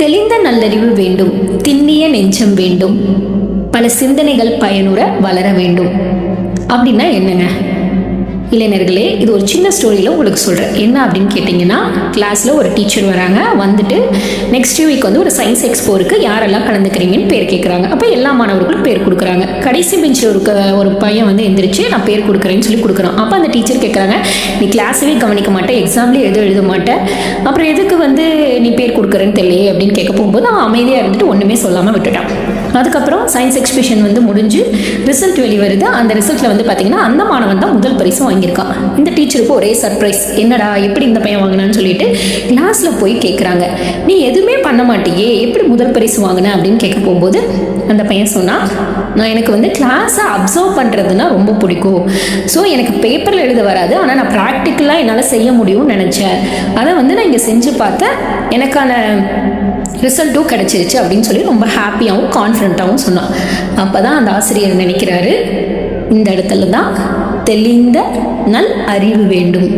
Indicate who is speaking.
Speaker 1: தெளிந்த நல்லறிவு வேண்டும், திண்ணிய நெஞ்சம் வேண்டும், பல சிந்தனைகள் பயனுற வளர வேண்டும். அப்படின்னா என்னங்க இளைஞர்களே? இது ஒரு சின்ன ஸ்டோரியில் உங்களுக்கு சொல்கிறேன். என்ன அப்படின்னு கேட்டிங்கன்னா, கிளாஸில் ஒரு டீச்சர் வராங்க. வந்துட்டு நெக்ஸ்ட் வீக் வந்து ஒரு சயின்ஸ் எக்ஸ்போ இருக்குது, யாரெல்லாம் கலந்துக்கிறீங்கன்னு பேர் கேட்குறாங்க. அப்போ எல்லா மாணவர்களும் பேர் கொடுக்குறாங்க. கடைசி பெஞ்சில் ஒரு பையன் வந்து எந்திரிச்சு நான் பேர் கொடுக்குறேன்னு சொல்லி கொடுக்குறான். அப்போ அந்த டீச்சர் கேட்குறாங்க, நீ கிளாஸவே கவனிக்க மாட்டேன், எக்ஸாம்லேயே எதுவும் எழுத மாட்டேன், அப்புறம் எதுக்கு வந்து நீ பேர் கொடுக்குறேன்னு தெரியலையே அப்படின்னு கேட்க போகும்போது அவன் அமைதியாக இருந்துட்டு ஒன்றுமே சொல்லாமல் விட்டுட்டான். அதுக்கப்புறம் சயின்ஸ் எக்ஸிபிஷன் வந்து முடிஞ்சு ரிசல்ட் வெளிவருது. அந்த ரிசல்ட்டில் வந்து பார்த்தீங்கன்னா அந்த மாணவன் தான் முதல் பரிசு வாங்கியிருக்கான். இந்த டீச்சருக்கு ஒரே சர்ப்ரைஸ், என்னடா எப்படி இந்த பையன் வாங்கினான்னு சொல்லிட்டு கிளாஸில் போய் கேட்குறாங்க, நீ எதுவுமே பண்ண மாட்டியே, எப்படி முதல் பரிசு வாங்கின அப்படின்னு கேட்க போகும்போது அந்த பையன் சொன்னான், நான் எனக்கு வந்து கிளாஸை அப்சர்வ் பண்ணுறதுனா ரொம்ப பிடிக்கும். ஸோ எனக்கு பேப்பரில் எழுத வராது, ஆனால் நான் ப்ராக்டிக்கலாக என்னால் செய்ய முடியும்னு நினச்சேன். அதை வந்து நான் இங்கே செஞ்சு பார்த்தேன், எனக்கான ரிசல்ட்டும் கிடச்சிருச்சு அப்படின்னு சொல்லி ரொம்ப ஹாப்பியாகவும் கான்ஃபிடண்ட்டாகவும் சொன்னான். அப்போ தான் அந்த ஆசிரியர் நினைக்கிறாரு, இந்த இடத்துல தான் தெளிந்த நல் அறிவு வேண்டும்.